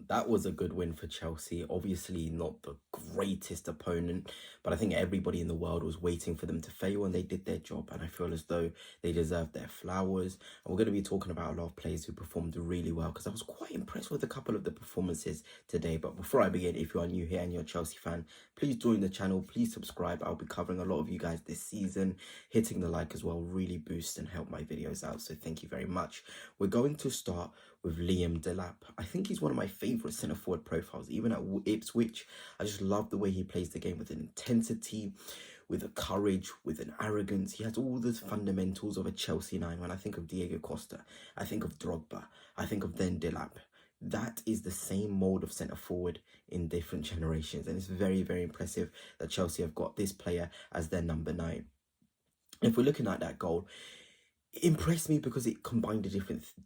That was a good win for Chelsea. Obviously, not the greatest opponent, but I think everybody in the world was waiting for them to fail and they did their job. And I feel as though they deserved their flowers. And we're going to be talking about a lot of players who performed really well because I was quite impressed with a couple of the performances today. But before I begin, if you are new here and you're a Chelsea fan, please join the channel. Please subscribe. I'll be covering a lot of you guys this season. Hitting the like as well really boosts and help my videos out. So thank you very much. We're going to start with Liam DELAP. I think he's one of my favourite centre-forward profiles, even at Ipswich. I just love the way he plays the game with an intensity, with a courage, with an arrogance. He has all the fundamentals of a Chelsea 9. When I think of Diego Costa, I think of Drogba, I think of then DELAP. That is the same mould of centre-forward in different generations. And it's very, very impressive that Chelsea have got this player as their number 9. If we're looking at that goal, it impressed me because it combined a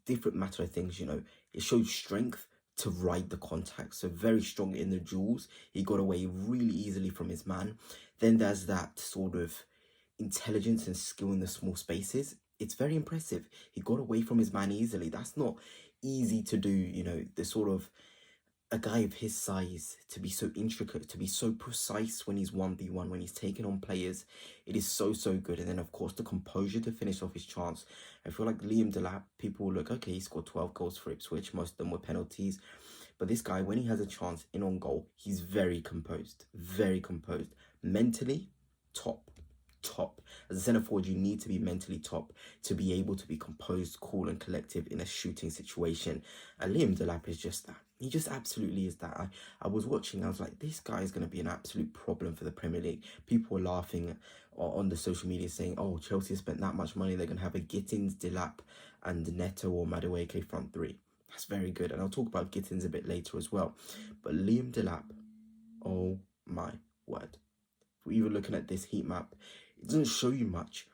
different matter of things. It showed strength to ride the contact, so very strong in the duels. He got away really easily from his man. Then there's that sort of intelligence and skill in the small spaces. It's very impressive. He got away from his man easily. That's not easy to do. The sort of a guy of his size to be so intricate, to be so precise when he's 1v1, when he's taking on players. It is so good. And then, of course, the composure to finish off his chance. I feel like Liam DELAP, people will look, okay, he scored 12 goals for Ipswich. Most of them were penalties. But this guy, when he has a chance in on goal, he's very composed. Very composed. Mentally, top. As a centre forward, you need to be mentally top to be able to be composed, cool and collective in a shooting situation. And Liam DELAP is just that. He just absolutely is that. I was watching, I was like, this guy is going to be an absolute problem for the Premier League. People were laughing on the social media saying, oh, Chelsea spent that much money, they're going to have a Gittins, DELAP and Neto or Madueke front three. That's very good. And I'll talk about Gittins a bit later as well. But Liam DELAP, oh my word. If we're even looking at this heat map, it doesn't show you much,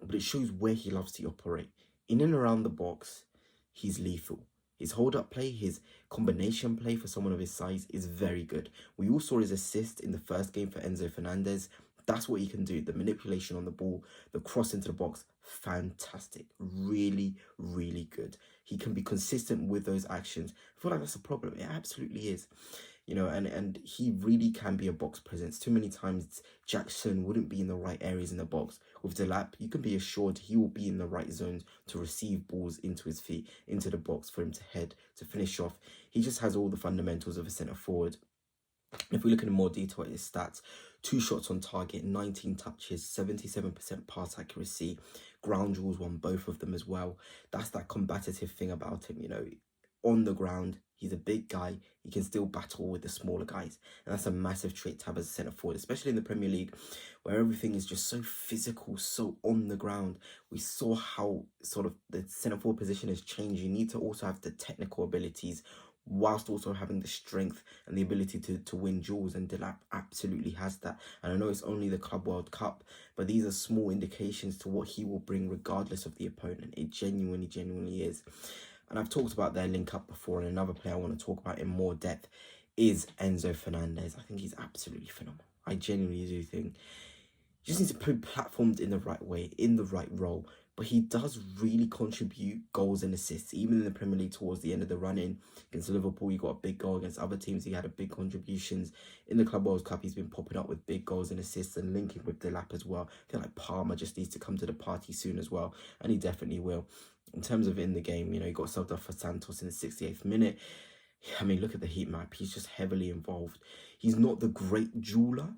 but it shows where he loves to operate. In and around the box, he's lethal. His hold-up play, his combination play for someone of his size is very good. We all saw his assist in the first game for Enzo Fernandez. That's what he can do. The manipulation on the ball, the cross into the box, fantastic. Really good. He can be consistent with those actions. I feel like that's a problem. It absolutely is. And he really can be a box presence. Too many times Jackson wouldn't be in the right areas in the box. With DELAP, you can be assured he will be in the right zones to receive balls into his feet, into the box for him to head, to finish off. He just has all the fundamentals of a centre forward. If we look in more detail at his stats, 2 shots on target, 19 touches, 77% pass accuracy, ground duels won both of them as well. That's that combative thing about him, on the ground. He's a big guy. He can still battle with the smaller guys. And that's a massive trait to have as a centre-forward, especially in the Premier League, where everything is just so physical, so on the ground. We saw how sort of the centre-forward position has changed. You need to also have the technical abilities whilst also having the strength and the ability to win duels, and DELAP absolutely has that. And I know it's only the Club World Cup, but these are small indications to what he will bring regardless of the opponent. It genuinely is. And I've talked about their link up before, and another player I want to talk about in more depth is Enzo Fernandez. I think he's absolutely phenomenal. I genuinely do think he just needs to be platformed in the right way, in the right role. But he does really contribute goals and assists, even in the Premier League towards the end of the run-in. Against Liverpool, he got a big goal. Against other teams, he had a big contributions. In the Club World Cup, he's been popping up with big goals and assists and linking with DELAP as well. I feel like Palmer just needs to come to the party soon as well, and he definitely will. In terms of in the game, he got subbed off for Santos in the 68th minute. I mean, look at the heat map. He's just heavily involved. He's not the great jeweler,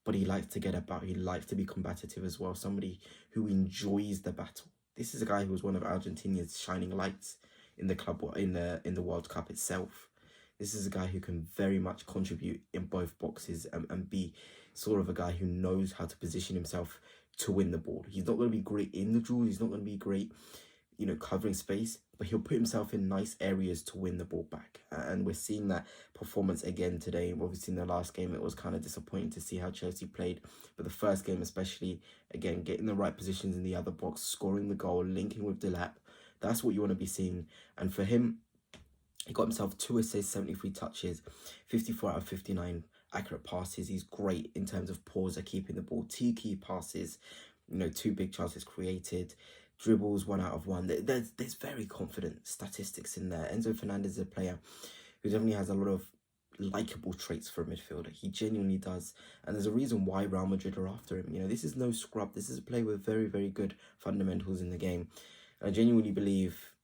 but he likes to get about. He likes to be combative as well. Somebody who enjoys the battle. This is a guy who was one of Argentina's shining lights in the club, in the World Cup itself. This is a guy who can very much contribute in both boxes and be sort of a guy who knows how to position himself to win the ball. He's not going to be great in the duel. He's not going to be great, covering space, but he'll put himself in nice areas to win the ball back. And we're seeing that performance again today. Obviously, in the last game, it was kind of disappointing to see how Chelsea played. But the first game especially, again, getting the right positions in the other box, scoring the goal, linking with DELAP. That's what you want to be seeing. And for him, he got himself 2 assists, 73 touches, 54 out of 59 accurate passes. He's great in terms of pauser, keeping the ball, 2 key passes, 2 big chances created, dribbles 1 out of 1. There's very confident statistics in there. Enzo Fernandez is a player who definitely has a lot of likable traits for a midfielder. He genuinely does. And there's a reason why Real Madrid are after him. You know, this is no scrub. This is a player with very, very good fundamentals in the game. And I genuinely believe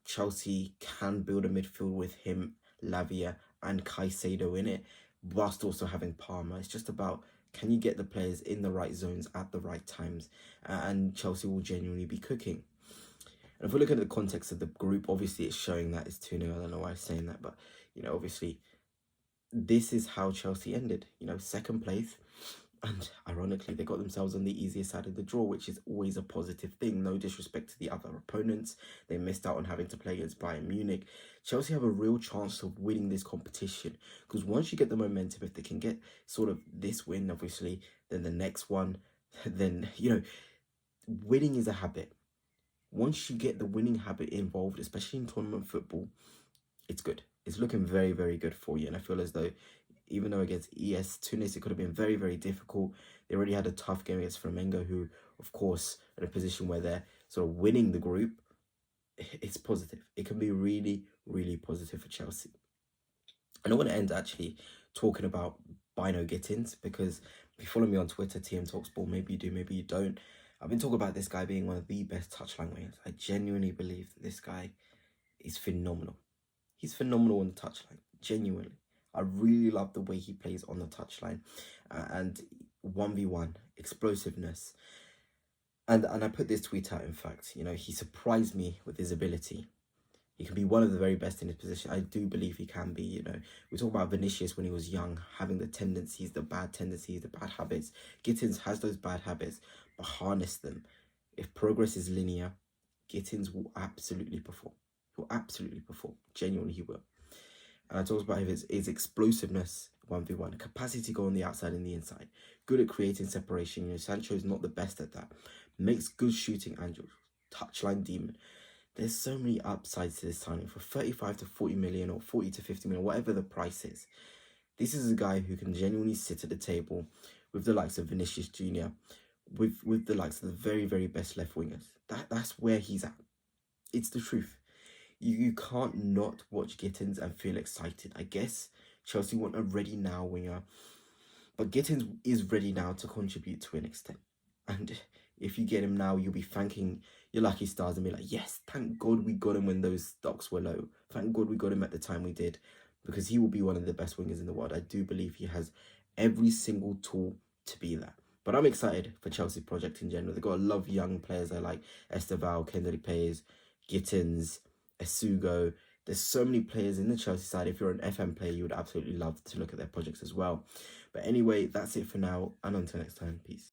Chelsea can build a midfield with him, Lavia, and Caicedo in it, whilst also having Palmer. It's just about, can you get the players in the right zones at the right times? And Chelsea will genuinely be cooking. And if we look at the context of the group, obviously it's showing that it's 2-0. I don't know why I'm saying that, but, you know, obviously this is how Chelsea ended. You know, second place. And ironically, they got themselves on the easier side of the draw, which is always a positive thing. No disrespect to the other opponents. They missed out on having to play against Bayern Munich. Chelsea have a real chance of winning this competition, because once you get the momentum, if they can get sort of this win, obviously, then the next one, then, you know, winning is a habit. Once you get the winning habit involved, especially in tournament football, it's good. It's looking very, very good for you. And I feel as though, even though against ES Tunis, it could have been very, very difficult. They already had a tough game against Flamengo, who, of course, in a position where they're sort of winning the group. It's positive. It can be really, really positive for Chelsea. And I want to end actually talking about Bino Gittins, because if you follow me on Twitter, TM Talksport, maybe you do, maybe you don't. I've been talking about this guy being one of the best touchline wingers. I genuinely believe that this guy is phenomenal. He's phenomenal on the touchline, genuinely. I really love the way he plays on the touchline, and 1v1 explosiveness. And I put this tweet out, in fact, you know, he surprised me with his ability. He can be one of the very best in his position. I do believe he can be, you know. We talk about Vinicius when he was young, having the tendencies, the bad tendencies, the bad habits. Gittins has those bad habits, but harness them. If progress is linear, Gittins will absolutely perform. He'll absolutely perform. Genuinely, he will. And I talked about his explosiveness, 1v1, capacity to go on the outside and the inside. Good at creating separation. You know, Sancho's not the best at that. Makes good shooting angles. Touchline demon. There's so many upsides to this signing. For 35 to 40 million or 40 to 50 million, whatever the price is. This is a guy who can genuinely sit at the table with the likes of Vinicius Jr., with the likes of the very, very best left wingers. That's where he's at. It's the truth. You can't not watch Gittins and feel excited. I guess Chelsea want a ready now winger, but Gittins is ready now to contribute to an extent. And if you get him now, you'll be thanking your lucky stars and be like, yes, thank God we got him when those stocks were low. Thank God we got him at the time we did, because he will be one of the best wingers in the world. I do believe he has every single tool to be that. But I'm excited for Chelsea project in general. They've got a lot of young players. I like Esteval, Kendrick Payes, Gittins, Esugo. There's so many players in the Chelsea side. If you're an FM player, you would absolutely love to look at their projects as well. But anyway, that's it for now. And until next time, peace.